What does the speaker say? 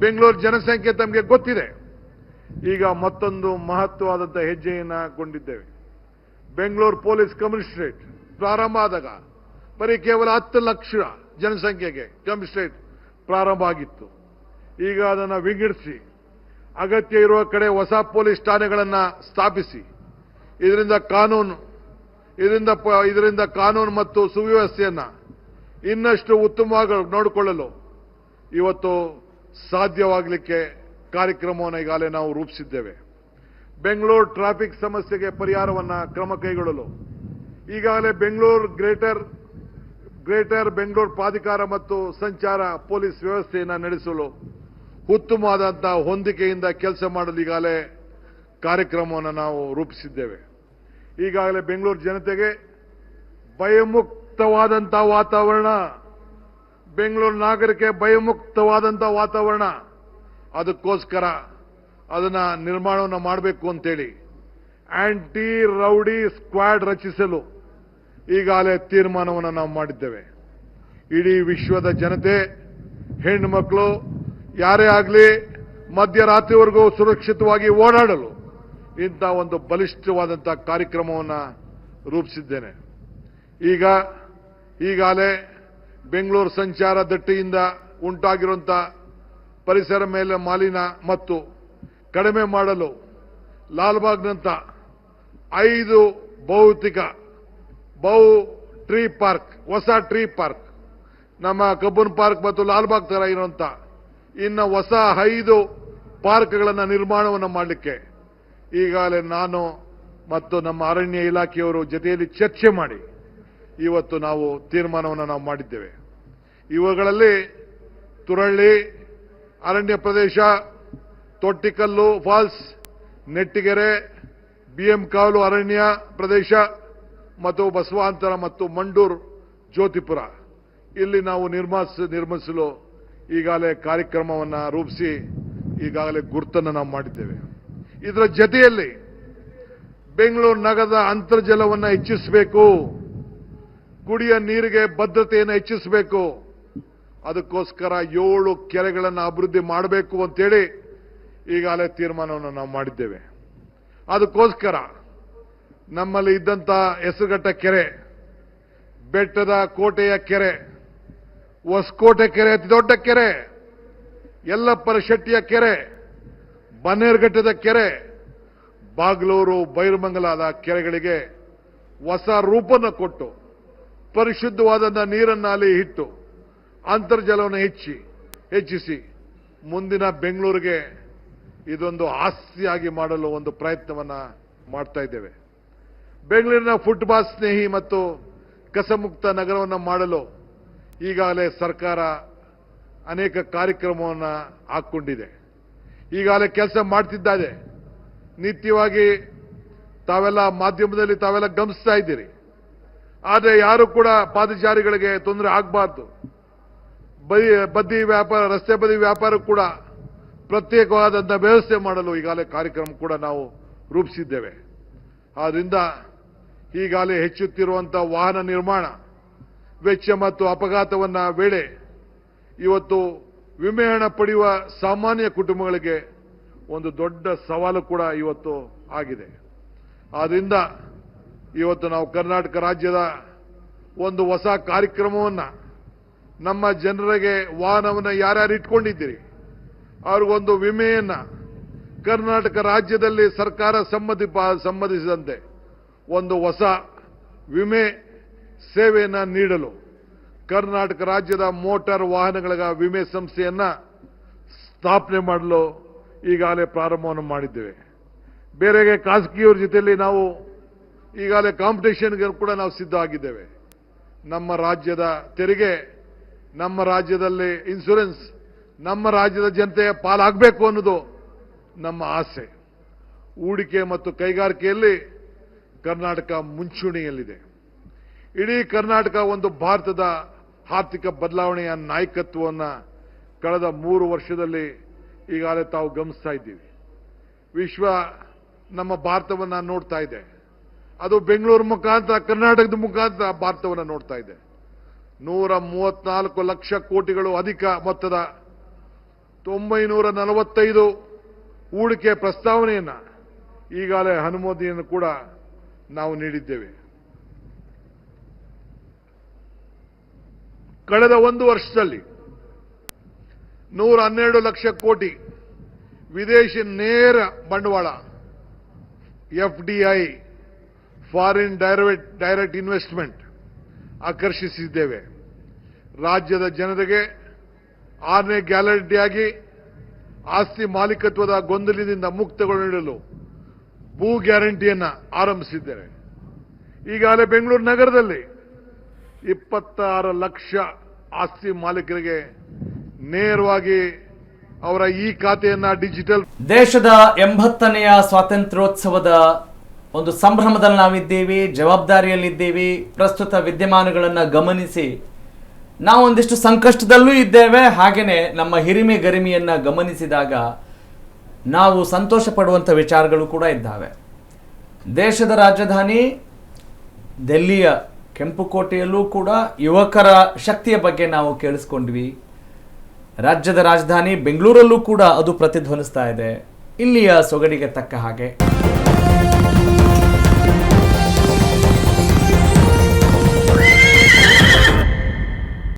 ಬೆಂಗಳೂರು ಜನಸಂಖ್ಯೆ ತಮಗೆ ಗೊತ್ತಿದೆ. ಈಗ ಮತ್ತೊಂದು ಮಹತ್ವವಾದಂಥ ಹೆಜ್ಜೆಯನ್ನು ಹಾಕೊಂಡಿದ್ದೇವೆ. ಬೆಂಗಳೂರು ಪೊಲೀಸ್ ಕಮಿಷನರೇಟ್ ಪ್ರಾರಂಭ ಆದಾಗ ಬರೀ ಕೇವಲ 10 ಲಕ್ಷ ಜನಸಂಖ್ಯೆಗೆ ಕಮಿಷನರೇಟ್ ಪ್ರಾರಂಭ ಆಗಿತ್ತು. ಈಗ ಅದನ್ನು ವಿಂಗಡಿಸಿ ಅಗತ್ಯ ಇರುವ ಕಡೆ ಹೊಸ ಪೊಲೀಸ್ ಠಾಣೆಗಳನ್ನು ಸ್ಥಾಪಿಸಿ ಇದರಿಂದ ಕಾನೂನು ಮತ್ತು ಸುವ್ಯವಸ್ಥೆಯನ್ನು ಇನ್ನಷ್ಟು ಉತ್ತಮವಾಗಿ ನೋಡಿಕೊಳ್ಳಲು ಇವತ್ತು ಸಾಧ್ಯವಾಗಲಿಕ್ಕೆ ಗ್ರಾಮವನ್ನು ಈಗಾಗಲೇ ನಾವು ರೂಪಿಸಿದ್ದೇವೆ. ಬೆಂಗಳೂರು ಟ್ರಾಫಿಕ್ ಸಮಸ್ಯೆಗೆ ಪರಿಹಾರವನ್ನು ಕ್ರಮ ಕೈಗೊಳ್ಳಲು ಈಗಾಗಲೇ ಬೆಂಗಳೂರು ಗ್ರೇಟರ್ ಬೆಂಗಳೂರು ಪ್ರಾಧಿಕಾರ ಮತ್ತು ಸಂಚಾರ ಪೊಲೀಸ್ ವ್ಯವಸ್ಥೆಯನ್ನು ನಡೆಸಲು ಉತ್ತಮವಾದಂತಹ ಹೊಂದಿಕೆಯಿಂದ ಕೆಲಸ ಮಾಡಲು ಈಗಾಗಲೇ ಕಾರ್ಯಕ್ರಮವನ್ನು ನಾವು ರೂಪಿಸಿದ್ದೇವೆ. ಈಗಾಗಲೇ ಬೆಂಗಳೂರು ಜನತೆಗೆ ಭಯಮುಕ್ತವಾದಂತಹ ವಾತಾವರಣ, ಬೆಂಗಳೂರು ನಾಗರಿಕರಿಗೆ ಭಯಮುಕ್ತವಾದಂತಹ ವಾತಾವರಣ, ಅದಕ್ಕೋಸ್ಕರ ಅದನ್ನ ನಿರ್ಮಾಣವನ್ನು ಮಾಡಬೇಕು ಅಂತೇಳಿ ಆಂಟಿ ರೌಡಿ ಸ್ಕ್ವಾಡ್ ರಚಿಸಲು ಈಗಾಗಲೇ ತೀರ್ಮಾನವನ್ನು ನಾವು ಮಾಡಿದ್ದೇವೆ. ಇಡೀ ವಿಶ್ವದ ಜನತೆ, ಹೆಣ್ಣು ಮಕ್ಕಳು ಯಾರೇ ಆಗಲಿ ಮಧ್ಯರಾತ್ರಿವರೆಗೂ ಸುರಕ್ಷಿತವಾಗಿ ಓಡಾಡಲು ಇಂಥ ಒಂದು ಬಲಿಷ್ಠವಾದಂತಹ ಕಾರ್ಯಕ್ರಮವನ್ನು ರೂಪಿಸಿದ್ದೇನೆ. ಈಗಾಗಲೇ ಬೆಂಗಳೂರು ಸಂಚಾರ ದಟ್ಟಿಯಿಂದ ಉಂಟಾಗಿರುವಂತಹ ಪರಿಸರ ಮೇಲೆ ಮಾಲಿನ್ಯ ಮತ್ತು ಕಡಿಮೆ ಮಾಡಲು ಲಾಲ್ಬಾಗ್ನಂತ 5 ಟ್ರೀ ಪಾರ್ಕ್, ಹೊಸ ಟ್ರೀ ಪಾರ್ಕ್, ನಮ್ಮ ಕಬ್ಬನ್ ಪಾರ್ಕ್ ಮತ್ತು ಲಾಲ್ಬಾಗ್ ತರ ಇರುವಂತ ಇನ್ನು ಹೊಸ 5 ಪಾರ್ಕ್ಗಳನ್ನು ನಿರ್ಮಾಣವನ್ನು ಮಾಡಲಿಕ್ಕೆ ಈಗಾಗಲೇ ನಾನು ಮತ್ತು ನಮ್ಮ ಅರಣ್ಯ ಇಲಾಖೆಯವರು ಜೊತೆಯಲ್ಲಿ ಚರ್ಚೆ ಮಾಡಿ ಇವತ್ತು ನಾವು ತೀರ್ಮಾನವನ್ನು ನಾವು ಮಾಡಿದ್ದೇವೆ. ಇವುಗಳಲ್ಲಿ ತುರಳ್ಳಿ ಅರಣ್ಯ ಪ್ರದೇಶ, ತೊಟ್ಟಿಕಲ್ಲು ಫಾಲ್ಸ್, ನೆಟ್ಟಿಗೆರೆ, BM ಕಾವಲು ಅರಣ್ಯ ಪ್ರದೇಶ ಮತ್ತು ಬಸವಾಂತರ ಮತ್ತು ಮಂಡೂರು ಜ್ಯೋತಿಪುರ ಇಲ್ಲಿ ನಾವು ನಿರ್ಮಿಸಲು ಈಗಾಗಲೇ ಕಾರ್ಯಕ್ರಮವನ್ನು ರೂಪಿಸಿ ಈಗಾಗಲೇ ಗುರುತನ್ನು ನಾವು ಮಾಡಿದ್ದೇವೆ. ಇದರ ಜೊತೆಯಲ್ಲಿ ಬೆಂಗಳೂರು ನಗರದ ಅಂತರ್ಜಲವನ್ನು ಹೆಚ್ಚಿಸಬೇಕು, ಕುಡಿಯ ನೀರಿಗೆ ಭದ್ರತೆಯನ್ನು ಹೆಚ್ಚಿಸಬೇಕು. ಅದಕ್ಕೋಸ್ಕರ 7 ಕೆರೆಗಳನ್ನು ಅಭಿವೃದ್ಧಿ ಮಾಡಬೇಕು ಅಂತೇಳಿ ಈಗಾಗಲೇ ತೀರ್ಮಾನವನ್ನು ನಾವು ಮಾಡಿದ್ದೇವೆ. ಅದಕ್ಕೋಸ್ಕರ ನಮ್ಮಲ್ಲಿ ಇದ್ದಂಥ ಹೆಸರುಘಟ್ಟ ಕೆರೆ, ಬೆಟ್ಟದ ಕೋಟೆಯ ಕೆರೆ, ಹೊಸಕೋಟೆ ಕೆರೆ ಅತಿ ದೊಡ್ಡ ಕೆರೆ, ಯಲ್ಲಪ್ಪರ ಶೆಟ್ಟಿಯ ಕೆರೆ, ಬನ್ನೇರುಘಟ್ಟದ ಕೆರೆ, ಬಾಗ್ಲೂರು ಬೈರಮಂಗಲದ ಕೆರೆಗಳಿಗೆ ಹೊಸ ರೂಪವನ್ನು ಕೊಟ್ಟು ಪರಿಶುದ್ಧವಾದಂಥ ನೀರನ್ನು ಅಲ್ಲಿ ಇಟ್ಟು ಅಂತರ್ಜಲವನ್ನು ಹೆಚ್ಚಿಸಿ ಮುಂದಿನ ಬೆಂಗಳೂರಿಗೆ ಇದೊಂದು ಆಸ್ತಿಯಾಗಿ ಮಾಡಲು ಒಂದು ಪ್ರಯತ್ನವನ್ನು ಮಾಡ್ತಾ ಇದ್ದೇವೆ. ಬೆಂಗಳೂರಿನ ಫುಟ್ಪಾತ್ ಸ್ನೇಹಿ ಮತ್ತು ಕಸಮುಕ್ತ ನಗರವನ್ನು ಮಾಡಲು ಈಗಾಗಲೇ ಸರ್ಕಾರ ಅನೇಕ ಕಾರ್ಯಕ್ರಮವನ್ನು ಹಾಕ್ಕೊಂಡಿದೆ. ಈಗಾಗಲೇ ಕೆಲಸ ಮಾಡ್ತಿದ್ದಾರೆ. ನಿತ್ಯವಾಗಿ ತಾವೆಲ್ಲ ಮಾಧ್ಯಮದಲ್ಲಿ ಗಮನಿಸ್ತಾ ಇದ್ದೀರಿ. ಆದರೆ ಯಾರು ಕೂಡ ಪಾದಚಾರಿಗಳಿಗೆ ತೊಂದರೆ ಆಗಬಾರ್ದು. ಬದಿ ವ್ಯಾಪಾರ, ರಸ್ತೆ ಬದಿ ವ್ಯಾಪಾರ ಕೂಡ ಪ್ರತ್ಯೇಕವಾದಂಥ ವ್ಯವಸ್ಥೆ ಮಾಡಲು ಈಗಾಗಲೇ ಕಾರ್ಯಕ್ರಮ ಕೂಡ ನಾವು ರೂಪಿಸಿದ್ದೇವೆ. ಆದ್ದರಿಂದ ಈಗಾಗಲೇ ಹೆಚ್ಚುತ್ತಿರುವಂಥ ವಾಹನ ನಿರ್ಮಾಣ ವೆಚ್ಚ ಮತ್ತು ಅಪಘಾತವನ್ನ ವೇಳೆ ಇವತ್ತು ವಿಮೆ ಹಣ ಪಡೆಯುವ ಸಾಮಾನ್ಯ ಕುಟುಂಬಗಳಿಗೆ ಒಂದು ದೊಡ್ಡ ಸವಾಲು ಕೂಡ ಇವತ್ತು ಆಗಿದೆ. ಆದ್ದರಿಂದ ಇವತ್ತು ನಾವು ಕರ್ನಾಟಕ ರಾಜ್ಯದ ಒಂದು ಹೊಸ ಕಾರ್ಯಕ್ರಮವನ್ನು ನಮ್ಮ ಜನರಿಗೆ ವಾಹನವನ್ನು ಯಾರ್ಯಾರು ಇಟ್ಕೊಂಡಿದ್ದೀರಿ ಅವ್ರಿಗೊಂದು ವಿಮೆಯನ್ನ ಕರ್ನಾಟಕ ರಾಜ್ಯದಲ್ಲಿ ಸರ್ಕಾರ ಸಂಬಂಧಿಸಿದಂತೆ ಒಂದು ಹೊಸ ವಿಮೆ ಸೇವೆಯನ್ನು ನೀಡಲು ಕರ್ನಾಟಕ ರಾಜ್ಯದ ಮೋಟಾರ್ ವಾಹನಗಳ ವಿಮೆ ಸಂಸ್ಥೆಯನ್ನ ಸ್ಥಾಪನೆ ಮಾಡಲು ಈಗಾಗಲೇ ಪ್ರಾರಂಭವನ್ನು ಮಾಡಿದ್ದೇವೆ. ಬೇರೆಗೆ ಖಾಸಗಿಯವರ ಜೊತೆಯಲ್ಲಿ ನಾವು ಈಗಾಗಲೇ ಕಾಂಪಿಟೇಷನ್ಗೆ ಕೂಡ ನಾವು ಸಿದ್ಧ ಆಗಿದ್ದೇವೆ. ನಮ್ಮ ರಾಜ್ಯದ ತೆರಿಗೆ, ನಮ್ಮ ರಾಜ್ಯದಲ್ಲಿ ಇನ್ಶೂರೆನ್ಸ್, ನಮ್ಮ ರಾಜ್ಯದ ಜನತೆಯ ಪಾಲಾಗಬೇಕು ಅನ್ನೋದು ನಮ್ಮ ಆಸೆ. ಹೂಡಿಕೆ ಮತ್ತು ಕೈಗಾರಿಕೆಯಲ್ಲಿ ಕರ್ನಾಟಕ ಮುಂಚೂಣಿಯಲ್ಲಿದೆ. ಇಡೀ ಕರ್ನಾಟಕ ಒಂದು ಭಾರತದ ಆರ್ಥಿಕ ಬದಲಾವಣೆಯ ನಾಯಕತ್ವವನ್ನು ಕಳೆದ 3 ವರ್ಷದಲ್ಲಿ ಈಗಾಗಲೇ ತಾವು ಗಮನಿಸ್ತಾ ಇದ್ದೀವಿ. ವಿಶ್ವ ನಮ್ಮ ಭಾರತವನ್ನು ನೋಡ್ತಾ ಇದೆ. ಅದು ಬೆಂಗಳೂರು ಮುಖಾಂತರ, ಕರ್ನಾಟಕದ ಮುಖಾಂತರ ಭಾರತವನ್ನು ನೋಡ್ತಾ ಇದೆ. 134 ಲಕ್ಷ ಕೋಟಿಗಳು ಅಧಿಕ ಮೊತ್ತದ 945 ಹೂಡಿಕೆ ಪ್ರಸ್ತಾವನೆಯನ್ನು ಈಗಾಗಲೇ ಅನುಮೋದನೆಯನ್ನು ಕೂಡ ನಾವು ನೀಡಿದ್ದೇವೆ. ಕಳೆದ ಒಂದು ವರ್ಷದಲ್ಲಿ 112 ಲಕ್ಷ ಕೋಟಿ ವಿದೇಶಿ ನೇರ ಬಂಡವಾಳ FDI ಫಾರಿನ್ ಡೈರೆಕ್ಟ್ ಇನ್ವೆಸ್ಟ್ಮೆಂಟ್ ಆಕರ್ಷಿಸಿದ್ದೇವೆ. ರಾಜ್ಯದ ಜನತೆಗೆ 6ನೇ ಗ್ಯಾರಂಟಿಯಾಗಿ ಆಸ್ತಿ ಮಾಲೀಕತ್ವದ ಗೊಂದಲದಿಂದ ಮುಕ್ತಗೊಳ್ಳಲು ಭೂ ಗ್ಯಾರಂಟಿಯನ್ನು ಆರಂಭಿಸಿದ್ದೇವೆ. ಈಗಾಗಲೇ ಬೆಂಗಳೂರು ನಗರದಲ್ಲಿ 26 ಲಕ್ಷ ಆಸ್ತಿ ಮಾಲೀಕರಿಗೆ ನೇರವಾಗಿ ಅವರ ಈ ಖಾತೆಯನ್ನ ಡಿಜಿಟಲ್. ದೇಶದ 80ನೆಯ ಸ್ವಾತಂತ್ರ್ಯೋತ್ಸವದ ಒಂದು ಸಂಭ್ರಮದಲ್ಲಿ ನಾವಿದ್ದೀವಿ, ಜವಾಬ್ದಾರಿಯಲ್ಲಿದ್ದೀವಿ. ಪ್ರಸ್ತುತ ವಿದ್ಯಮಾನಗಳನ್ನು ಗಮನಿಸಿ ನಾವು ಒಂದಿಷ್ಟು ಸಂಕಷ್ಟದಲ್ಲೂ ಇದ್ದೇವೆ. ಹಾಗೆಯೇ ನಮ್ಮ ಹಿರಿಮೆ ಗರಿಮೆಯನ್ನು ಗಮನಿಸಿದಾಗ ನಾವು ಸಂತೋಷ ಪಡುವಂಥ ವಿಚಾರಗಳು ಕೂಡ ಇದ್ದಾವೆ. ದೇಶದ ರಾಜಧಾನಿ ದೆಹಲಿಯ ಕೆಂಪುಕೋಟೆಯಲ್ಲೂ ಕೂಡ ಯುವಕರ ಶಕ್ತಿಯ ಬಗ್ಗೆ ನಾವು ಕೇಳಿಸ್ಕೊಂಡ್ವಿ. ರಾಜ್ಯದ ರಾಜಧಾನಿ ಬೆಂಗಳೂರಲ್ಲೂ ಕೂಡ ಅದು ಪ್ರತಿಧ್ವನಿಸ್ತಾ ಇದೆ ಇಲ್ಲಿಯ ಸೊಗಡಿಗೆ ತಕ್ಕ ಹಾಗೆ.